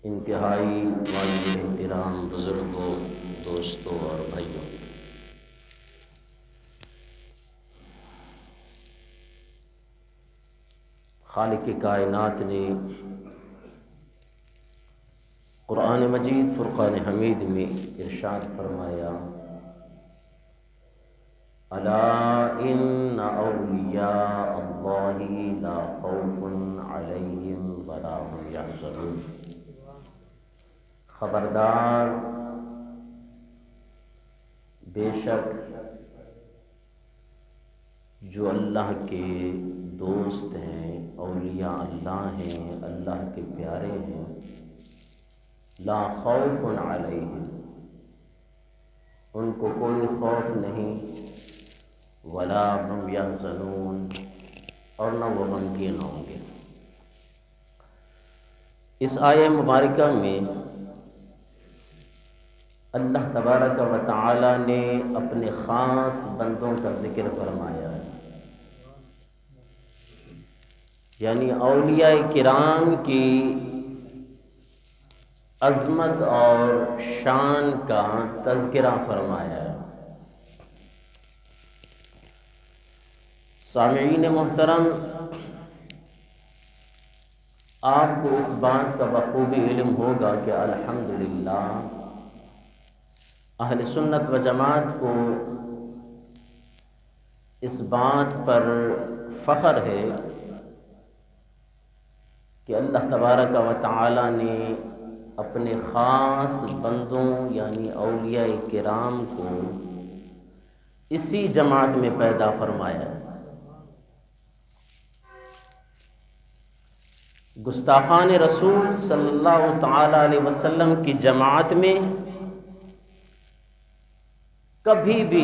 انتہائی معزز احترام بزرگوں، دوستوں اور بھائیوں، خالق کائنات نے قرآن مجید فرقان حمید میں ارشاد فرمایا، الا ان اولیاء اللہ لا خوف علیہم ولا هم یحزنون۔ خبردار، بے شک جو اللہ کے دوست ہیں، اولیاء اللہ ہیں، اللہ کے پیارے ہیں، لا خوف علیہم، ان کو کوئی خوف نہیں، ولا هم یحزنون، اور نہ وہ غمگین ہوں گے۔ اس آیہ مبارکہ میں اللہ تبارک و تعالی نے اپنے خاص بندوں کا ذکر فرمایا ہے، یعنی اولیاء کرام کی عظمت اور شان کا تذکرہ فرمایا ہے۔ سامعین محترم، آپ کو اس بات کا بخوبی علم ہوگا کہ الحمدللہ اہل سنت و جماعت کو اس بات پر فخر ہے کہ اللہ تبارک و تعالی نے اپنے خاص بندوں یعنی اولیاء کرام کو اسی جماعت میں پیدا فرمایا ہے۔ گستاخان رسول صلی اللہ تعالی علیہ وسلم کی جماعت میں کبھی بھی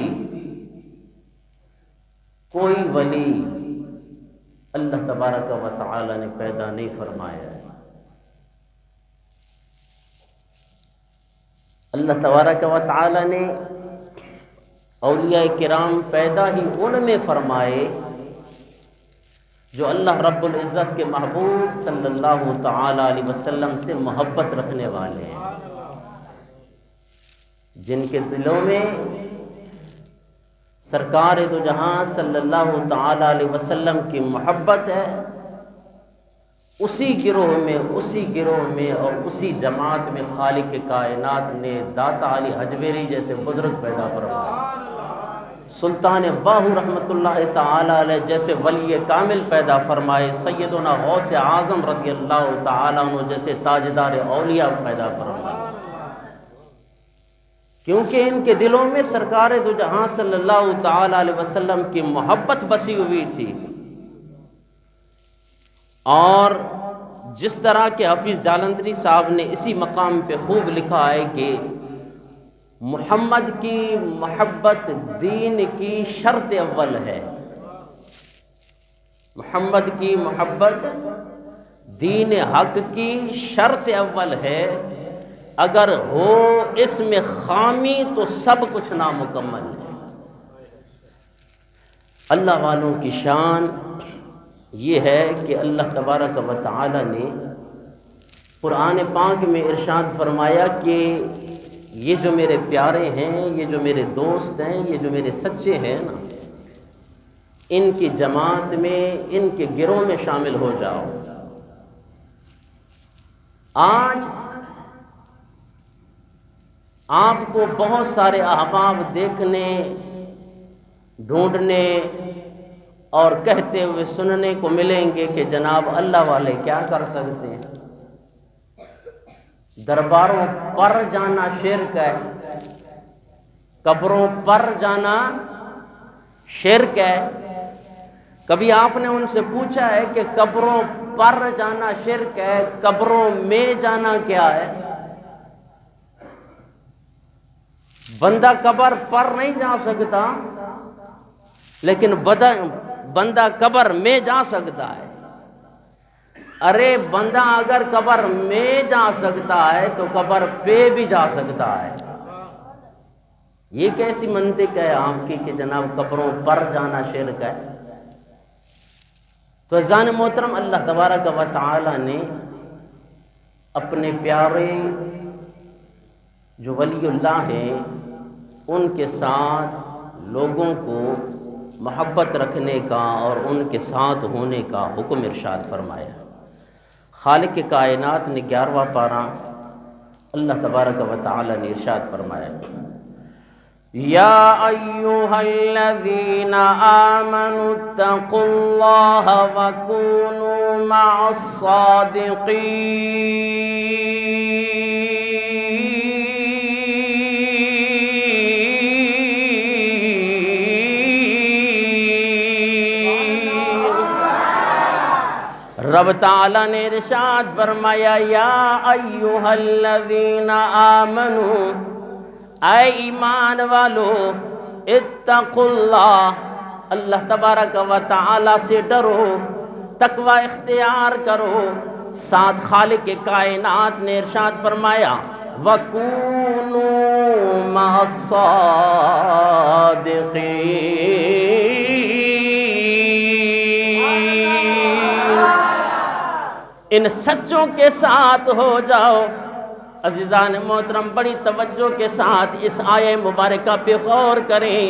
کوئی ولی اللہ تبارک و تعالی نے پیدا نہیں فرمایا ہے۔ اللہ تبارک و تعالی نے اولیاء کرام پیدا ہی ان میں فرمائے جو اللہ رب العزت کے محبوب صلی اللہ تعالی علیہ وسلم سے محبت رکھنے والے ہیں، جن کے دلوں میں سرکار دو جہاں صلی اللہ تعالی علیہ وسلم کی محبت ہے، اسی گروہ میں اور اسی جماعت میں خالق کائنات نے داتا علی حجویری جیسے بزرگ پیدا فرمائے، سلطان باہو رحمۃ اللہ تعالی علیہ جیسے ولی کامل پیدا فرمائے، سیدنا غوث اعظم رضی اللہ تعالی عنہ جیسے تاجدار اولیاء پیدا فرمائے، کیونکہ ان کے دلوں میں سرکار دو جہاں صلی اللہ تعالی علیہ وسلم کی محبت بسی ہوئی تھی۔ اور جس طرح کہ حافظ جالندھری صاحب نے اسی مقام پہ خوب لکھا ہے کہ محمد کی محبت دین کی شرط اول ہے، محمد کی محبت دین حق کی شرط اول ہے، اگر ہو اس میں خامی تو سب کچھ نامکمل ہے۔ اللہ والوں کی شان یہ ہے کہ اللہ تبارک و تعالی نے قرآن پاک میں ارشاد فرمایا کہ یہ جو میرے پیارے ہیں، یہ جو میرے دوست ہیں، یہ جو میرے سچے ہیں نا، ان کی جماعت میں، ان کے گروہ میں شامل ہو جاؤ۔ آج آپ کو بہت سارے احباب دیکھنے، ڈھونڈنے اور کہتے ہوئے سننے کو ملیں گے کہ جناب اللہ والے کیا کر سکتے ہیں، درباروں پر جانا شرک ہے، قبروں پر جانا شرک ہے۔ کبھی آپ نے ان سے پوچھا ہے کہ قبروں پر جانا شرک ہے، قبروں میں جانا کیا ہے؟ بندہ قبر پر نہیں جا سکتا، لیکن بندہ قبر میں جا سکتا ہے۔ ارے بندہ اگر قبر میں جا سکتا ہے تو قبر پہ بھی جا سکتا ہے۔ یہ کیسی منطق ہے آپ کی کہ جناب قبروں پر جانا شرک ہے؟ تو عزیزان محترم، اللہ تبارک و تعالی نے اپنے پیارے جو ولی اللہ ہیں ان کے ساتھ لوگوں کو محبت رکھنے کا اور ان کے ساتھ ہونے کا حکم ارشاد فرمایا۔ خالق کائنات نے 11واں پارہ اللہ تبارک و تعالی نے ارشاد فرمایا، یا ایھا الذین آمنوا اتقوا اللہ وکونوا مع الصادقین۔ رب تعالیٰ نے ارشاد فرمایا، یا ایھا الذین آمنوا، اے ایمان والو، اتقوا اللہ، اللہ تبارک و تعالی سے ڈرو، تقوی اختیار کرو۔ ساتھ خالق کائنات نے ارشاد فرمایا، وَكُونُوا مَعَ الصَّادِقِينَ، ان سچوں کے ساتھ ہو جاؤ۔ عزیزان محترم، بڑی توجہ کے ساتھ اس آیہ مبارکہ پہ غور کریں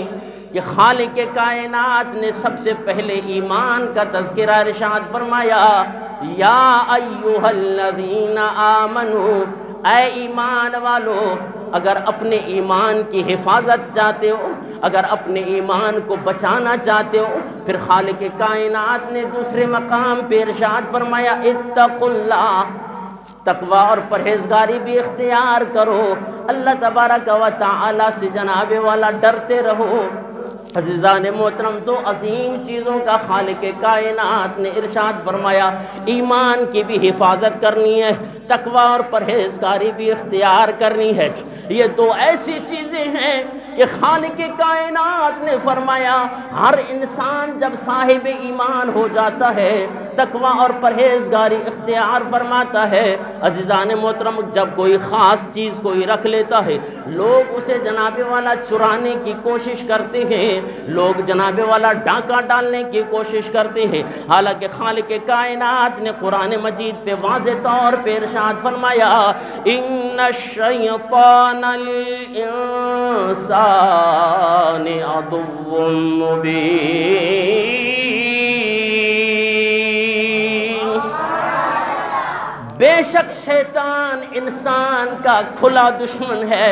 کہ خالق کائنات نے سب سے پہلے ایمان کا تذکرہ ارشاد فرمایا، یا ایھا الذین آمنوا، اے ایمان والو، اگر اپنے ایمان کی حفاظت چاہتے ہو، اگر اپنے ایمان کو بچانا چاہتے ہو، پھر خالق کائنات نے دوسرے مقام پہ ارشاد فرمایا، اتقوا اللہ، تقوی اور پرہیزگاری بھی اختیار کرو، اللہ تبارک و تعالی سے جناب والا ڈرتے رہو۔ عزیزان محترم، دو عظیم چیزوں کا خالق کائنات نے ارشاد فرمایا، ایمان کی بھی حفاظت کرنی ہے، تقوی اور پرہیزگاری بھی اختیار کرنی ہے۔ یہ دو ایسی چیزیں ہیں کہ خالق کائنات نے فرمایا ہر انسان جب صاحب ایمان ہو جاتا ہے، تقوی اور پرہیزگاری اختیار فرماتا ہے، عزیزان محترم، جب کوئی خاص چیز کوئی رکھ لیتا ہے، لوگ اسے جناب والا چرانے کی کوشش کرتے ہیں، لوگ جناب والا ڈاکہ ڈالنے کی کوشش کرتے ہیں، حالانکہ خالق کائنات نے قرآن مجید پہ واضح طور پہ ارشاد فرمایا، ان الشیطان للانسان عدو مبین، بے شک شیطان انسان کا کھلا دشمن ہے۔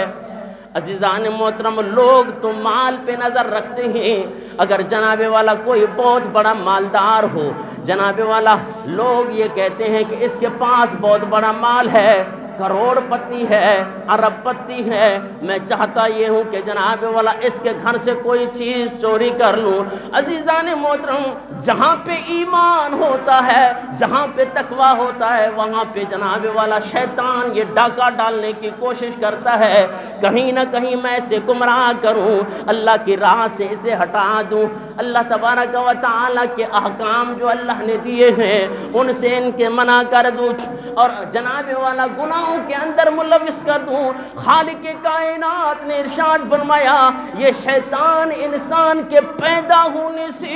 عزیزان محترم، لوگ تو مال پہ نظر رکھتے ہیں، اگر جناب والا کوئی بہت بڑا مالدار ہو، جناب والا لوگ یہ کہتے ہیں کہ اس کے پاس بہت بڑا مال ہے، کروڑ پتی ہے، ارب پتی ہے، میں چاہتا یہ ہوں کہ جناب والا اس کے گھر سے کوئی چیز چوری کر لوں۔ عزیزان محترم، جہاں پہ ایمان ہوتا ہے، جہاں پہ تقوی ہوتا ہے، وہاں پہ جناب والا شیطان یہ ڈاکہ ڈالنے کی کوشش کرتا ہے، کہیں نہ کہیں میں اسے گمراہ کروں، اللہ کی راہ سے اسے ہٹا دوں، اللہ تبارک و تعالیٰ کے احکام جو اللہ نے دیے ہیں ان سے ان کے منع کر دوں، اور جناب والا گناہوں کے اندر ملوث کر دوں۔ خالق کائنات نے ارشاد فرمایا، یہ شیطان انسان کے پیدا ہونے سے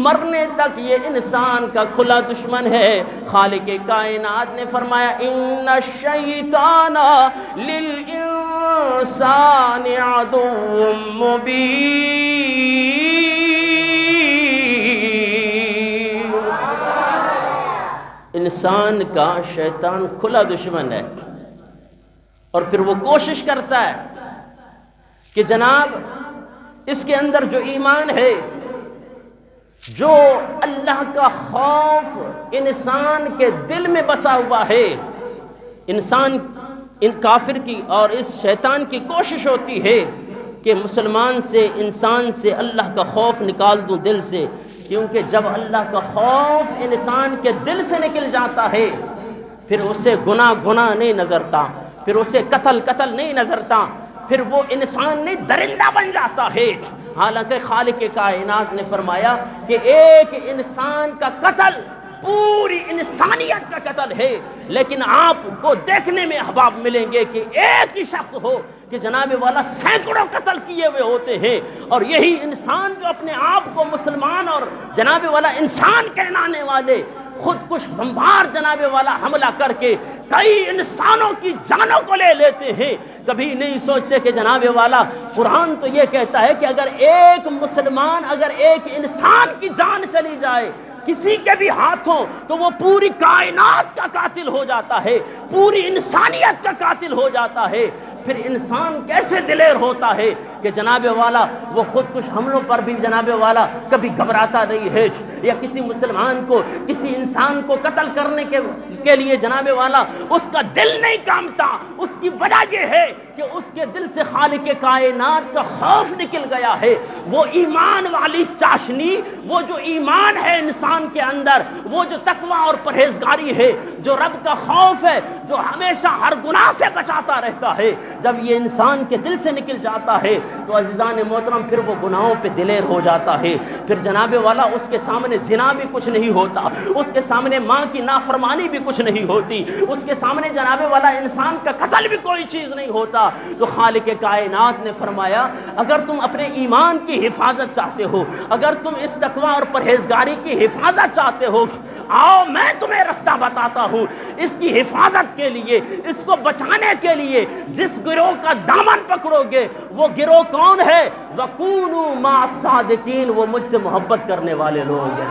مرنے تک یہ انسان کا کھلا دشمن ہے۔ خالق کائنات نے فرمایا، ان الشیطان للانسان عدو مبین، انسان کا شیطان کھلا دشمن ہے، اور پھر وہ کوشش کرتا ہے کہ جناب اس کے اندر جو ایمان ہے، جو اللہ کا خوف انسان کے دل میں بسا ہوا ہے، انسان ان کافر کی اور اس شیطان کی کوشش ہوتی ہے کہ مسلمان سے، انسان سے اللہ کا خوف نکال دوں دل سے، کیونکہ جب اللہ کا خوف انسان کے دل سے نکل جاتا ہے، پھر اسے گناہ نہیں نظرتا، پھر اسے قتل نہیں نظرتا، پھر وہ انسان نہیں درندہ بن جاتا ہے۔ حالانکہ خالق کائنات نے فرمایا کہ ایک انسان کا قتل پوری انسانیت کا قتل ہے، لیکن آپ کو دیکھنے میں احباب ملیں گے کہ ایک ہی شخص ہو کہ جناب والا سینکڑوں قتل کیے ہوئے ہوتے ہیں، اور یہی انسان جو اپنے آپ کو مسلمان اور جناب والا انسان کہلانے والے خودکش بمبار جناب والا حملہ کر کے کئی انسانوں کی جانوں کو لے لیتے ہیں، کبھی نہیں سوچتے کہ جناب والا قرآن تو یہ کہتا ہے کہ اگر ایک مسلمان، اگر ایک انسان کی جان چلی جائے کسی کے بھی ہاتھوں تو وہ پوری کائنات کا قاتل ہو جاتا ہے، پوری انسانیت کا قاتل ہو جاتا ہے۔ پھر انسان کیسے دلیر ہوتا ہے کہ جناب والا وہ خودکش حملوں پر بھی جناب والا کبھی گھبراتا نہیں ہے، یا کسی مسلمان کو، کسی انسان کو قتل کرنے کے لیے جناب والا اس کا دل نہیں کامتا۔ اس کی وجہ یہ ہے کہ اس کے دل سے خالق کائنات کا خوف نکل گیا ہے۔ وہ ایمان والی چاشنی، وہ جو ایمان ہے انسان کے اندر، وہ جو تقوی اور پرہیزگاری ہے، جو رب کا خوف ہے، جو ہمیشہ ہر گناہ سے بچاتا رہتا ہے، جب یہ انسان کے دل سے نکل جاتا ہے تو عزیزان محترم پھر وہ گناہوں پہ دلیر ہو جاتا ہے۔ پھر جناب والا اس کے سامنے زنا بھی کچھ نہیں ہوتا، اس کے سامنے ماں کی نافرمانی بھی کچھ نہیں ہوتی، اس کے سامنے جناب والا انسان کا قتل بھی کوئی چیز نہیں ہوتا۔ تو خالق کائنات نے فرمایا اگر تم اپنے ایمان کی حفاظت چاہتے ہو، اگر تم اس تقوی اور پرہیزگاری کی حفاظت چاہتے ہو، آؤ میں تمہیں رستہ بتاتا ہوں۔ اس کی حفاظت کے لیے، اس کو بچانے کے لیے جس گروہ کا دامن پکڑو گے وہ گروہ کون ہے؟ وَكُونُوا مَعَ الصَّادِقِينَ، وہ مجھ سے محبت کرنے والے لوگ ہیں۔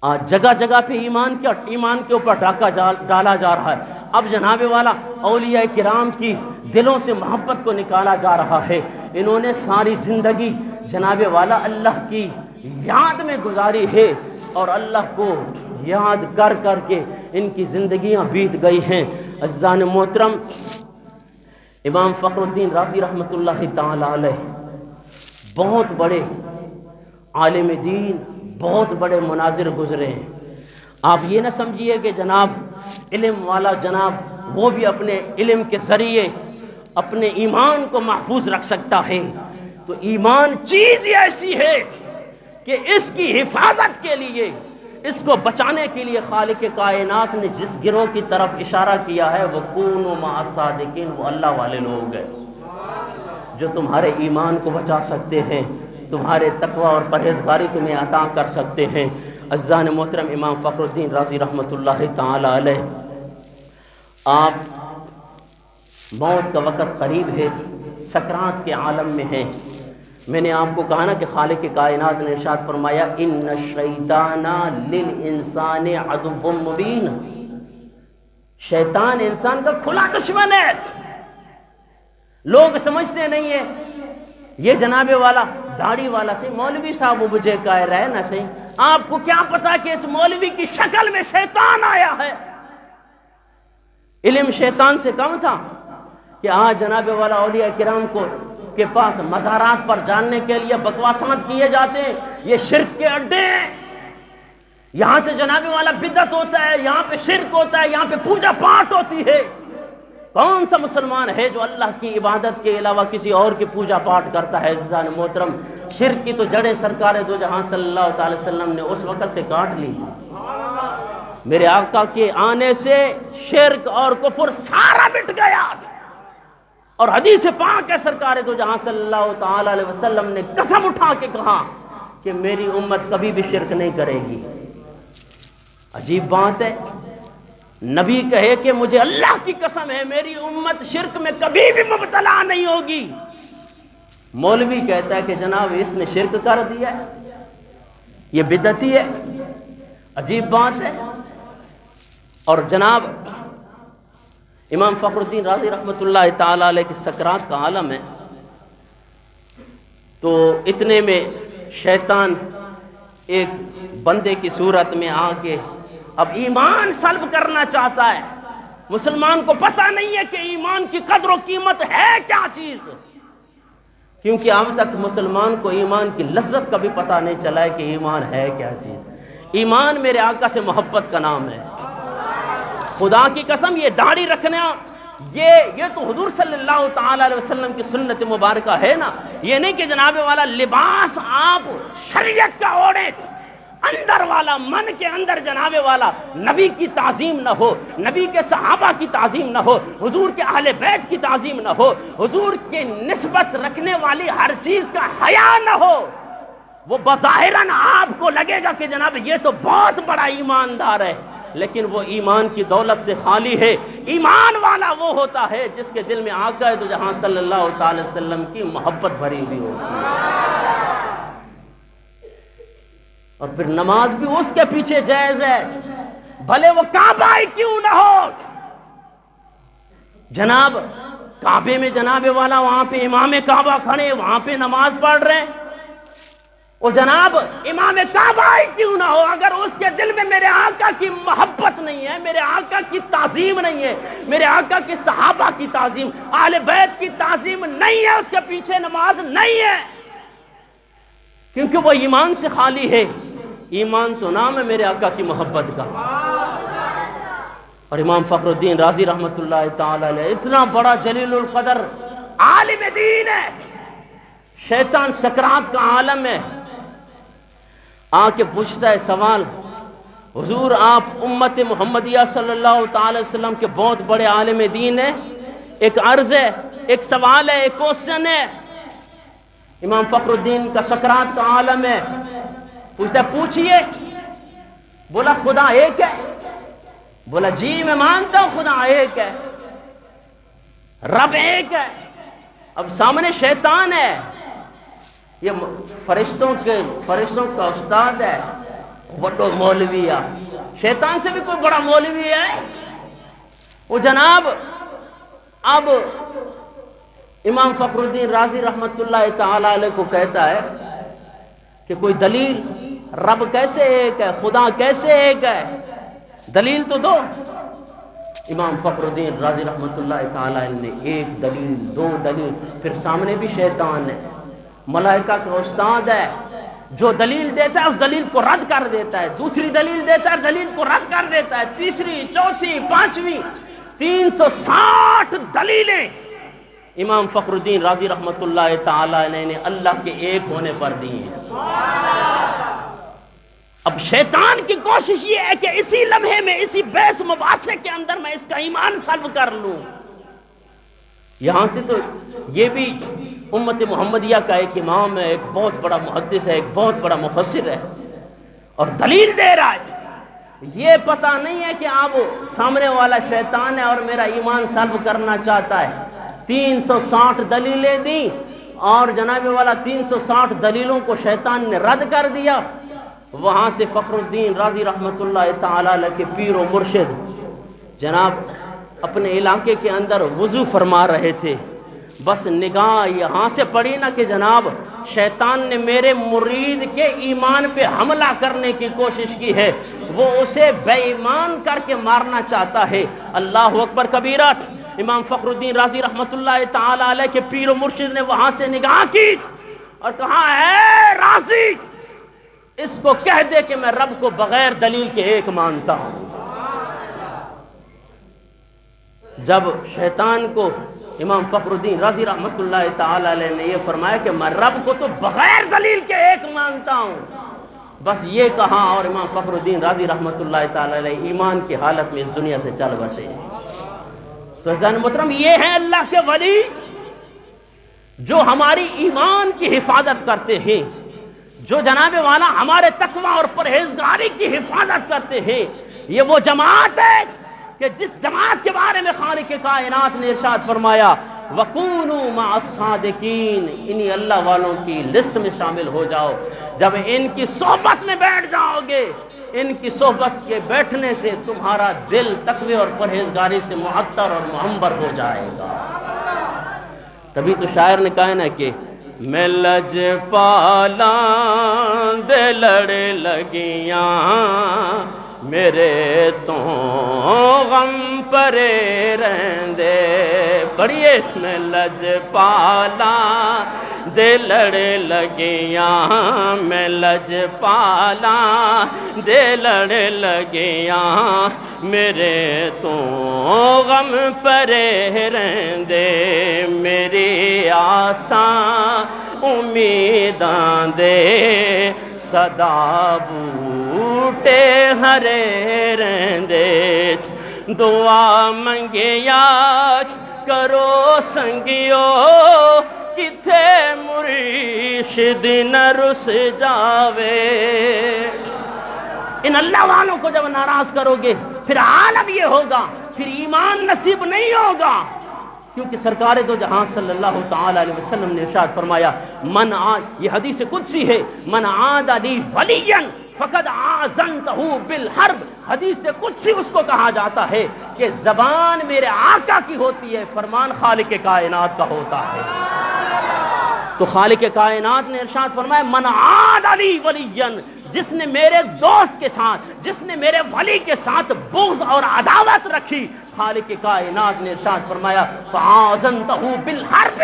آج جگہ جگہ پہ ایمان کے اوپر ڈاکہ ڈالا جا رہا ہے۔ اب جناب والا اولیاء کرام کی دلوں سے محبت کو نکالا جا رہا ہے۔ انہوں نے ساری زندگی جناب والا اللہ کی یاد میں گزاری ہے، اور اللہ کو یاد کر کر کے ان کی زندگیاں بیت گئی ہیں۔ عزیزان محترم، امام فخر الدین رازی رحمۃ اللہ تعالی علیہ بہت بڑے عالم دین، بہت بڑے مناظر گزرے ہیں۔ آپ یہ نہ سمجھیے کہ جناب علم والا جناب وہ بھی اپنے علم کے ذریعے اپنے ایمان کو محفوظ رکھ سکتا ہے۔ تو ایمان چیز ہی ایسی ہے کہ اس کی حفاظت کے لیے، اس کو بچانے کے لیے خالق کائنات نے جس گروہ کی طرف اشارہ کیا ہے وہ کونوا مع الصادقین، وہ اللہ والے لوگ ہیں جو تمہارے ایمان کو بچا سکتے ہیں، تمہارے تقوی اور پرہیزگاری تمہیں عطا کر سکتے ہیں۔ عزیزان محترم، امام فخر الدین رازی رحمۃ اللہ تعالی علیہ، آپ موت کا وقت قریب ہے، سکرات کے عالم میں ہیں۔ میں نے آپ کو کہا نا کہ خالق کائنات نے ارشاد فرمایا ان الشیطان للانسان عدو مبین، شیطان انسان کا کھلا دشمن ہے۔ لوگ سمجھتے نہیں ہیں یہ جناب والا داڑھی والا سے مولوی صاحب وہ مجھے کہہ رہے نہ صحیح، آپ کو کیا پتا کہ اس مولوی کی شکل میں شیطان آیا ہے۔ علم شیطان سے کم تھا کہ آج جناب والا اولیاء کرام کے پاس مزارات پر جاننے کے لیے بکواسات کیے جاتے ہیں، یہ شرک کے اڈے ہیں، یہاں سے جناب والا بدعت ہوتا ہے، یہاں پہ شرک ہوتا ہے، یہاں پہ پوجا پاٹ ہوتی ہے۔ کون سا مسلمان ہے جو اللہ کی عبادت کے علاوہ کسی اور کی پوجا پاٹ کرتا ہے؟ عزیزان محترم، شرک کی تو جڑیں سرکار دو جہاں صلی اللہ تعالی وسلم نے اس وقت سے کاٹ لی۔ میرے آقا کے آنے سے شرک اور کفر سارا مٹ گیا، اور حدیث پاک ہے سرکار دو جہاں صلی اللہ تعالی علیہ وسلم نے قسم اٹھا کے کہا کہ میری امت کبھی بھی شرک نہیں کرے گی۔ عجیب بات ہے، نبی کہے کہ مجھے اللہ کی قسم ہے میری امت شرک میں کبھی بھی مبتلا نہیں ہوگی، مولوی کہتا ہے کہ جناب اس نے شرک کر دیا ہے، یہ بدعتی ہے۔ عجیب بات ہے۔ اور جناب امام فخر الدین رازی رحمۃ اللہ تعالی علیہ کے سکرات کا عالم ہے، تو اتنے میں شیطان ایک بندے کی صورت میں آ کے اب ایمان سلب کرنا چاہتا ہے۔ مسلمان کو پتہ نہیں ہے کہ ایمان کی قدر و قیمت ہے کیا چیز، کیونکہ اب تک مسلمان کو ایمان کی لذت کا بھی پتہ نہیں چلا ہے کہ ایمان ہے کیا چیز۔ ایمان میرے آقا سے محبت کا نام ہے۔ خدا کی قسم یہ داڑھی رکھنا یہ تو حضور صلی اللہ تعالی علیہ وسلم کی سنت مبارکہ ہے نا۔ یہ نہیں کہ جناب والا لباس آپ شریعت کا اوڑھیں، اندر والا من کے اندر جناب والا نبی کی تعظیم نہ ہو، نبی کے صحابہ کی تعظیم نہ ہو، حضور کے اہل بیت کی تعظیم نہ ہو، حضور کے نسبت رکھنے والی ہر چیز کا حیا نہ ہو، وہ بظاہراً آپ کو لگے گا کہ جناب یہ تو بہت بڑا ایماندار ہے، لیکن وہ ایمان کی دولت سے خالی ہے۔ ایمان والا وہ ہوتا ہے جس کے دل میں آقا تو جہاں صلی اللہ تعالی وسلم کی محبت بھری ہوئی ہوتی ہے، اور پھر نماز بھی اس کے پیچھے جائز ہے، بھلے وہ کعبہ ہی کیوں نہ ہو۔ جناب کعبے میں جناب والا وہاں پہ امام کعبہ کھڑے، وہاں پہ نماز پڑھ رہے ہیں، اور جناب امام کعبہ ہی کیوں نہ ہو، اگر اس کے دل میں میرے آقا کی محبت نہیں ہے، میرے آقا کی تعظیم نہیں ہے، میرے آقا کی صحابہ کی تعظیم، اہل بیت کی تعظیم نہیں ہے، اس کے پیچھے نماز نہیں ہے، کیونکہ وہ ایمان سے خالی ہے۔ ایمان تو نام ہے میرے آقا کی محبت کا۔ اور امام فخر الدین رازی رحمت اللہ تعالی علیہ اتنا بڑا جلیل القدر عالم دین ہے، شیطان سکرات کا عالم ہے، آ کے پوچھتا ہے سوال، حضور آپ امت محمدیہ صلی اللہ تعالی وسلم کے بہت بڑے عالم دین ہیں، ایک عرض ہے، ایک سوال ہے، ایک کوسچن ہے۔ امام فخر الدین کا سکرات کا عالم ہے، پوچھتا ہے پوچھئے۔ بولا خدا ایک ہے؟ بولا جی میں مانتا ہوں خدا ایک ہے، رب ایک ہے۔ اب سامنے شیطان ہے، یہ فرشتوں کا استاد ہے، بڑا مولوی ہے، شیطان سے بھی کوئی بڑا مولوی ہے۔ وہ جناب اب امام فخر الدین رازی رحمت اللہ تعالی علیہ کو کہتا ہے کہ کوئی دلیل، رب کیسے ایک ہے، خدا کیسے ایک ہے، دلیل تو دو۔ امام فخر الدین رازی رحمت اللہ تعالی علیہ نے ایک دلیل، دو دلیل، پھر سامنے بھی شیطان ہے، ملائکہ کا استاد ہے، جو دلیل دیتا ہے اس دلیل کو رد کر دیتا ہے، دوسری دلیل دیتا ہے دلیل کو رد کر دیتا ہے، تیسری، چوتھی، پانچویں، 360 دلیلیں امام فخر الدین رازی رحمت اللہ تعالی علیہ نے اللہ کے ایک ہونے پر دی ہیں۔ اب شیطان کی کوشش یہ ہے کہ اسی لمحے میں، اسی بحث مباحثے کے اندر میں اس کا ایمان سلب کر لوں۔ یہاں سے تو یہ بھی امت محمدیہ کا ایک امام ہے، ایک بہت بڑا محدث ہے، ایک بہت بڑا مفسر ہے، اور دلیل دے رہا ہے، یہ پتہ نہیں ہے کہ اب سامنے والا شیطان ہے اور میرا ایمان سلب کرنا چاہتا ہے۔ 360 دلیلیں دیں اور جناب والا 360 دلیلوں کو شیطان نے رد کر دیا۔ وہاں سے فخر الدین رازی رحمت اللہ تعالی علیہ کے پیر و مرشد جناب اپنے علاقے کے اندر وضو فرما رہے تھے، بس نگاہ یہاں سے پڑی نا کہ جناب شیطان نے میرے مرید کے ایمان پہ حملہ کرنے کی کوشش کی ہے، وہ اسے بے ایمان کر کے مارنا چاہتا ہے۔ اللہ اکبر کبیرہ۔ امام فخر الدین رازی رحمت اللہ تعالی علیہ کے پیر و مرشد نے وہاں سے نگاہ کی اور کہا اے رازی، اس کو کہہ دے کہ میں رب کو بغیر دلیل کے ایک مانتا ہوں۔ جب شیطان کو امام فخر الدین رازی رحمت اللہ تعالی علیہ نے یہ فرمایا کہ میں رب کو تو بغیر دلیل کے ایک مانتا ہوں، بس یہ کہا اور امام فخر الدین رازی رحمت اللہ تعالی علیہ ایمان کی حالت میں اس دنیا سے چل بسے۔ تو عزیزان محترم، یہ ہیں اللہ کے ولی جو ہماری ایمان کی حفاظت کرتے ہیں، جو جناب والا ہمارے تقوی اور پرہیزگاری کی حفاظت کرتے ہیں۔ یہ وہ جماعت ہے کہ جس جماعت کے بارے میں خالق کائنات نے ارشاد فرمایا وَكُونُوا مَعَ الصَّادِقِينَ، انہی اللہ والوں کی لسٹ میں شامل ہو جاؤ۔ جب ان کی صحبت میں بیٹھ جاؤ گے، ان کی صحبت کے بیٹھنے سے تمہارا دل تقوی اور پرہیزگاری سے معطر اور معمر ہو جائے گا۔ تبھی تو شاعر نے کہا نا کہ میں لج پالاں دے لڑ لگیاں، میرے تو غم پرے رہندے، پڑھیے میں لج پالاں دے لڑ لگیاں، میں لج پالاں دے لڑ لگیاں، میرے تو غم پرے رہندے، میری آساں امیداں دے صدا بوٹے ہرے رہندے، دعا منگیا کرو سنگیو کتھے مر مرشد نہ رس جاوے۔ ان اللہ والوں کو جب ناراض کرو گے پھر عالم یہ ہوگا، پھر ایمان نصیب نہیں ہوگا، کیونکہ سرکار دو جہاں صلی اللہ تعالی علیہ وسلم نے ارشاد فرمایا یہ حدیث قدسی ہے، من عاد لی ولیا فقد آذنتہ بالحرب۔ حدیث قدسی اس کو کہا جاتا ہے کہ زبان میرے آقا کی ہوتی ہے، فرمان خالق کائنات کا ہوتا ہے۔ تو خالق کائنات نے ارشاد فرمایا من عاد لی ولیا، جس نے میرے دوست کے ساتھ، جس نے میرے ولی کے ساتھ بغض اور عداوت رکھی، خالق کائنات نے ارشاد فرمایا فَآذَنْتَهُ بِالْحَرْبِ،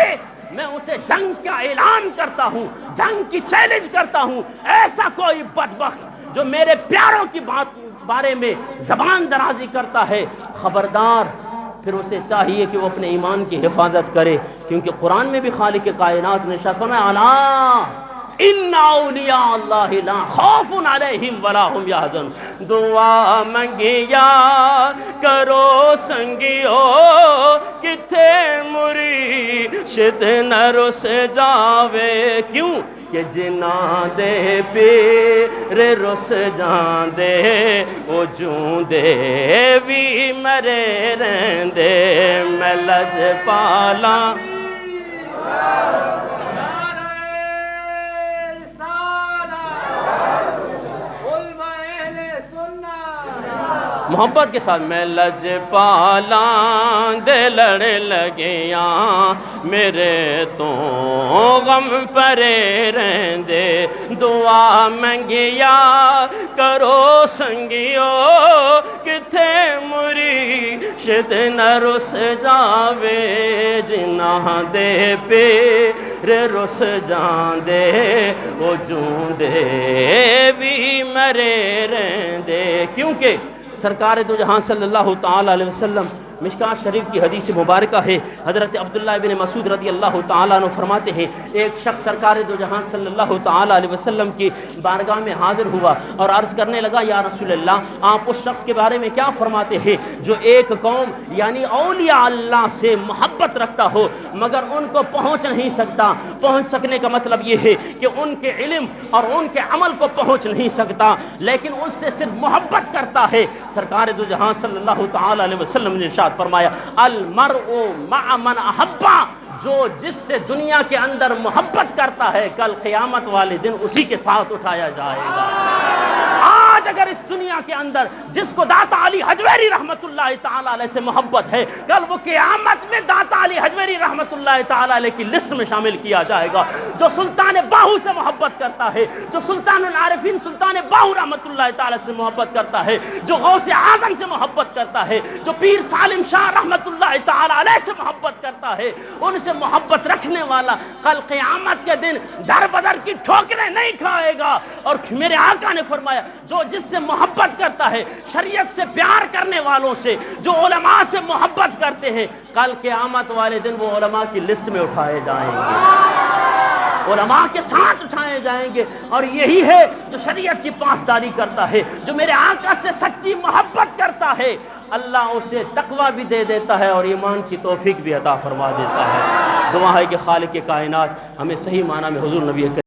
میں اسے جنگ کا اعلان کرتا ہوں، جنگ کی چیلنج کرتا ہوں۔ ایسا کوئی بدبخت جو میرے پیاروں کی بارے میں زبان درازی کرتا ہے، خبردار، پھر اسے چاہیے کہ وہ اپنے ایمان کی حفاظت کرے، کیونکہ قرآن میں بھی خالق کائنات نے ارشاد فرمایا الا ان اولیاء اللہ لا خوف علیہم ولا هم یحزنون۔ دعا منگیا کرو سنگیو کتھے مرشد نہ رس جاوے، کیوں کہ جنہاں دے پیر رس جان دے او جوں دے بھی مرے رہندے، میں لج پالا محبت کے ساتھ، میں لج پالاں دے لڑ لگیاں میرے تو غم پرے رہندے، دعا منگیا کرو سنگیو کتھے مرشد نہ رس جاوے، جنہاں دے پیر رس جان دے او جوں دے بھی مرے رہندے۔ کیونکہ سرکار دو جہاں صلی اللہ تعالی علیہ وسلم، مشکات شریف کی حدیث مبارکہ ہے، حضرت عبداللہ بن مسعود رضی اللہ تعالیٰ عنہ فرماتے ہیں ایک شخص سرکار دو جہاں صلی اللہ تعالیٰ علیہ وسلم کی بارگاہ میں حاضر ہوا اور عرض کرنے لگا یا رسول اللہ، آپ اس شخص کے بارے میں کیا فرماتے ہیں جو ایک قوم یعنی اولیاء اللہ سے محبت رکھتا ہو مگر ان کو پہنچ نہیں سکتا؟ پہنچ سکنے کا مطلب یہ ہے کہ ان کے علم اور ان کے عمل کو پہنچ نہیں سکتا، لیکن اس سے صرف محبت کرتا ہے۔ سرکار دو جہاں صلی اللہ تعالیٰ علیہ وسلم نے ارشاد فرمایا المرء مع من احبا، جو جس سے دنیا کے اندر محبت کرتا ہے کل قیامت والے دن اسی کے ساتھ اٹھایا جائے گا۔ آج اگر اس دنیا کے اندر جس کو داتا علی حجویری رحمت اللہ تعالیٰ علیہ سے محبت ہے، کل وہ قیامت میں داتا علی حجویری رحمت اللہ تعالیٰ علیہ کی لسٹ میں شامل کیا جائے گا۔ جو سلطان باہو سے محبت کرتا ہے، جو سلطان العارفین سلطان باہو رحمت اللہ تعالیٰ سے محبت کرتا ہے، جو غوث اعظم سے محبت کرتا ہے، جو پیر سالم شاہ رحمت اللہ تعالیٰ علیہ سے محبت کرتا ہے، ان سے محبت رکھنے والا کل قیامت کے دن در بدر کی ٹھوکریں نہیں کھائے گا۔ اور میرے آقا نے فرمایا جو جس سے محبت کرتا ہے، شریعت سے پیار کرنے والوں سے، جو علماء سے محبت کرتے ہیں، کل قیامت والے دن وہ علماء کی لسٹ میں اٹھائے جائیں گے، علماء کے ساتھ اٹھائے جائیں گے۔ اور یہی ہے جو شریعت کی پاسداری کرتا ہے، جو میرے آقا سے سچی محبت کرتا ہے، اللہ اسے تقوی بھی دے دیتا ہے اور ایمان کی توفیق بھی عطا فرما دیتا ہے۔ دعا ہے کہ خالق کائنات ہمیں صحیح معنی میں حضور نبی